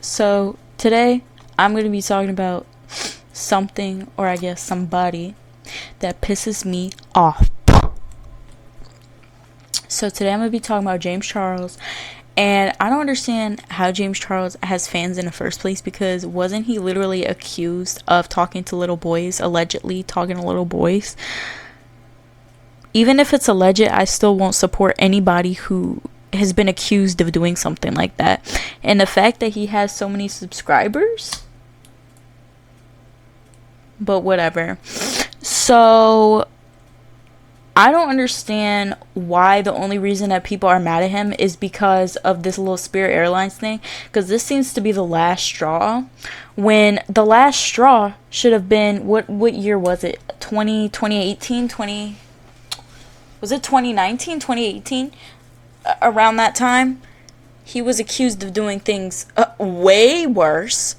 So today I'm going to be talking about something, or I guess somebody, that pisses me off. So today I'm going to be talking about James Charles. And I don't understand how James Charles has fans in the first place, because wasn't he literally accused of talking to little boys, allegedly talking to little boys? Even if it's alleged, I still won't support anybody who has been accused of doing something like that. And the fact that he has so many subscribers, but whatever. So I don't understand why the only reason that people are mad at him is because of this little Spirit Airlines thing, because this seems to be the last straw, when the last straw should have been, what year was it? 2018, was it 2019, 2018? Around that time, he was accused of doing things way worse.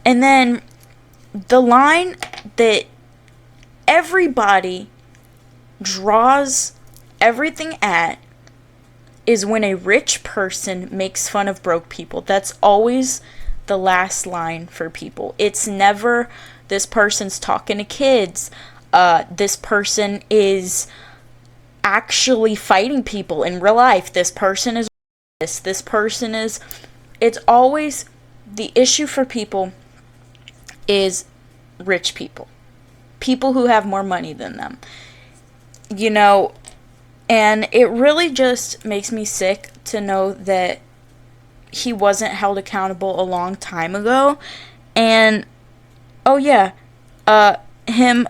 And then the line that everybody draws everything at is when a rich person makes fun of broke people. That's always the last line for people. It's never, this person's talking to kids, this person is actually fighting people in real life, this person is this person is, it's always, the issue for people is rich people who have more money than them, and it really just makes me sick to know that he wasn't held accountable a long time ago. And oh yeah, him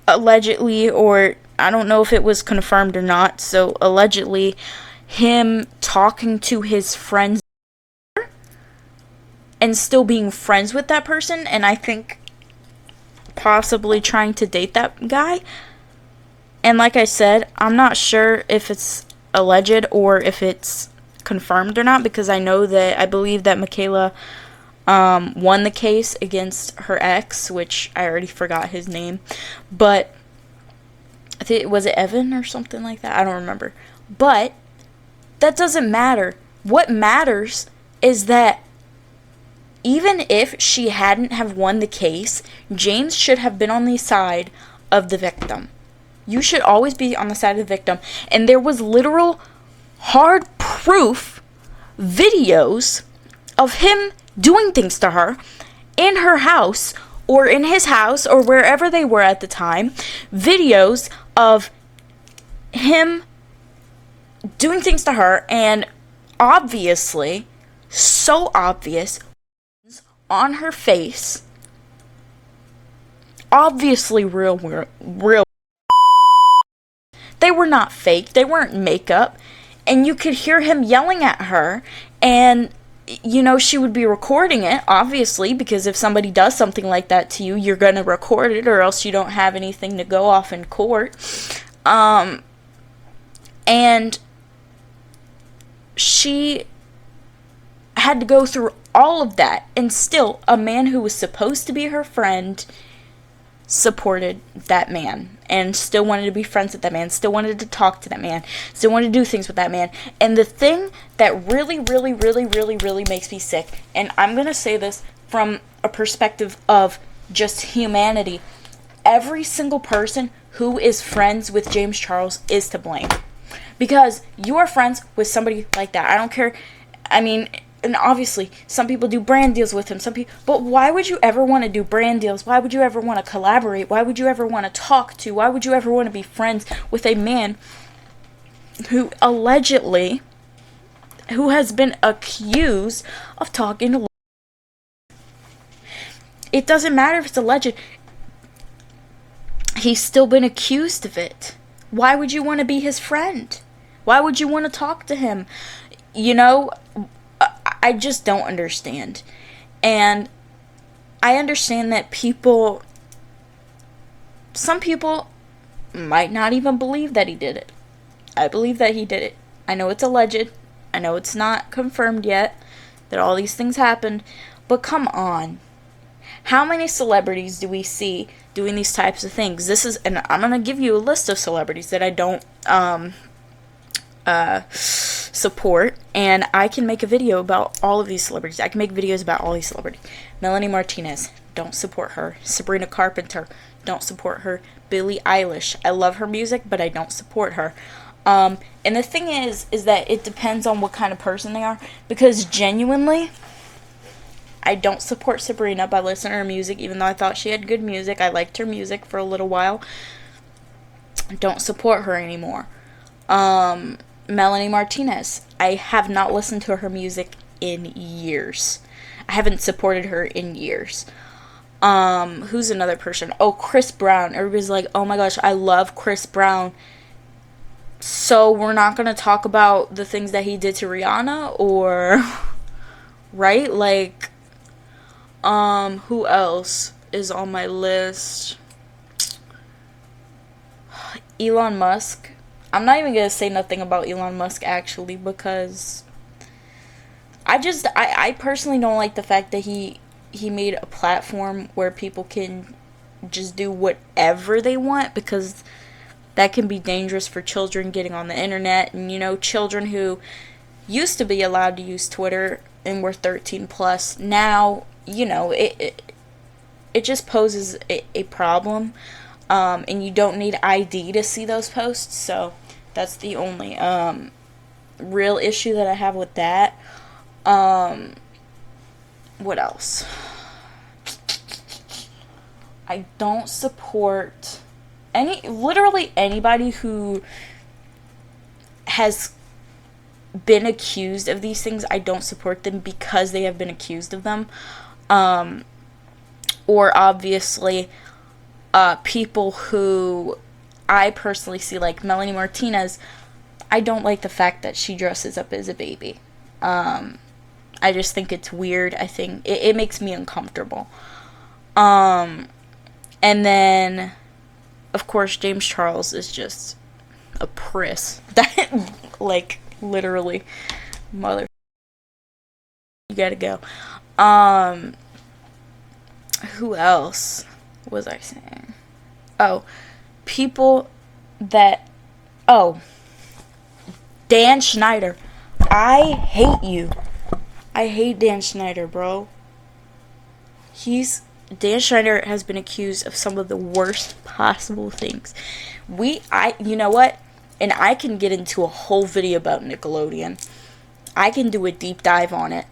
allegedly, or I don't know if it was confirmed or not, so allegedly him talking to his friends and still being friends with that person, and I think possibly trying to date that guy. And like I said, I'm not sure if it's alleged or if it's confirmed or not, because I believe that Michaela won the case against her ex, which I already forgot his name, but I think, was it Evan or something like that? I don't remember. But that doesn't matter. What matters is that even if she hadn't have won the case, James should have been on the side of the victim. You should always be on the side of the victim. And there was literal hard proof videos of him doing things to her in her house or in his house or wherever they were at the time. Videos of him doing things to her, and obviously, so obvious, on her face, obviously real. They were not fake, they weren't makeup, and you could hear him yelling at her, and she would be recording it, obviously, because if somebody does something like that to you, you're gonna record it, or else you don't have anything to go off in court. And she had to go through all of that, and still a man who was supposed to be her friend supported that man and still wanted to be friends with that man, still wanted to talk to that man, still wanted to do things with that man. And the thing that really makes me sick, and I'm gonna say this from a perspective of just humanity, every single person who is friends with James Charles is to blame, because you are friends with somebody like that. I don't care, and obviously some people do brand deals with him, but why would you ever want to do brand deals? Why would you ever want to collaborate? Why would you ever want to talk to? Why would you ever want to be friends with a man who allegedly, who has been accused of talking to? It doesn't matter if it's alleged, he's still been accused of it. Why would you want to be his friend? Why would you want to talk to him? I just don't understand. And I understand that some people might not even believe that he did it. I believe that he did it. I know it's alleged. I know it's not confirmed yet that all these things happened. But come on. How many celebrities do we see doing these types of things? And I'm going to give you a list of celebrities that I don't support, and I can make a video about all of these celebrities. I can make videos about all these celebrities. Melanie Martinez, don't support her. Sabrina Carpenter, don't support her. Billie Eilish, I love her music, but I don't support her. And the thing is that it depends on what kind of person they are, because genuinely, I don't support Sabrina by listening to her music, even though I thought she had good music. I liked her music for a little while. Don't support her anymore. Melanie Martinez, I have not listened to her music in years. I haven't supported her in years. Who's another person? Oh, Chris Brown. Everybody's like, oh my gosh, I love Chris Brown. So we're not going to talk about the things that he did to Rihanna, or right? Like, who else is on my list? Elon Musk. I'm not even going to say nothing about Elon Musk, actually, because I personally don't like the fact that he made a platform where people can just do whatever they want, because that can be dangerous for children getting on the internet. And, you know, children who used to be allowed to use Twitter and were 13 plus, now, you know, it just poses a problem. And you don't need ID to see those posts, so that's the only real issue that I have with that. What else? I don't support literally anybody who has been accused of these things. I don't support them because they have been accused of them. Or obviously people who I personally see, like Melanie Martinez. I don't like the fact that she dresses up as a baby. I just think it's weird. I think it makes me uncomfortable. And then, of course, James Charles is just a priss. That, like, literally, mother, you gotta go. Who else was I saying? Oh, people that, Dan Schneider. I hate you. I hate Dan Schneider, bro. Dan Schneider has been accused of some of the worst possible things. You know what? And I can get into a whole video about Nickelodeon. I can do a deep dive on it.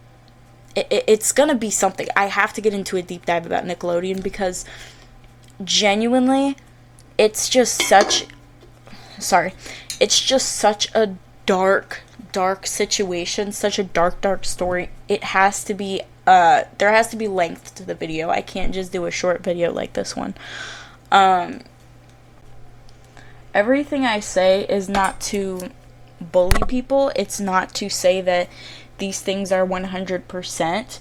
It's gonna be something. I have to get into a deep dive about Nickelodeon, because genuinely, it's just such a dark situation, such a dark story. It has to be, there has to be length to the video. I can't just do a short video like this one. Everything I say is not to bully people. It's not to say that these things are 100%.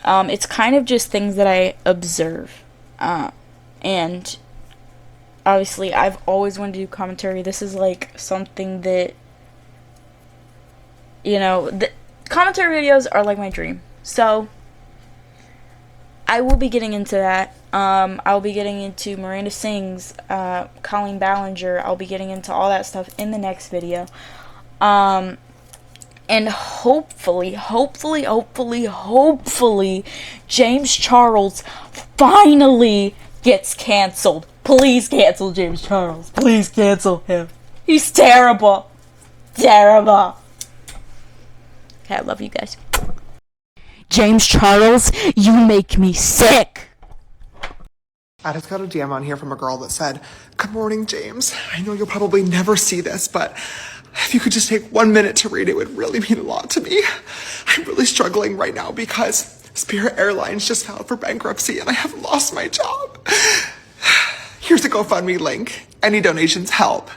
It's kind of just things that I observe. And obviously, I've always wanted to do commentary. This is like something that, you know, the commentary videos are like my dream. So I will be getting into that. I'll be getting into Miranda Sings, Colleen Ballinger. I'll be getting into all that stuff in the next video. And hopefully, James Charles finally gets canceled. Please cancel James Charles. Please cancel him. He's terrible. Terrible. Okay, I love you guys. James Charles, you make me sick. I just got a DM on here from a girl that said, "Good morning, James. I know you'll probably never see this, but if you could just take 1 minute to read it, would really mean a lot to me. I'm really struggling right now because Spirit Airlines just filed for bankruptcy and I have lost my job. Here's a GoFundMe link. Any donations help.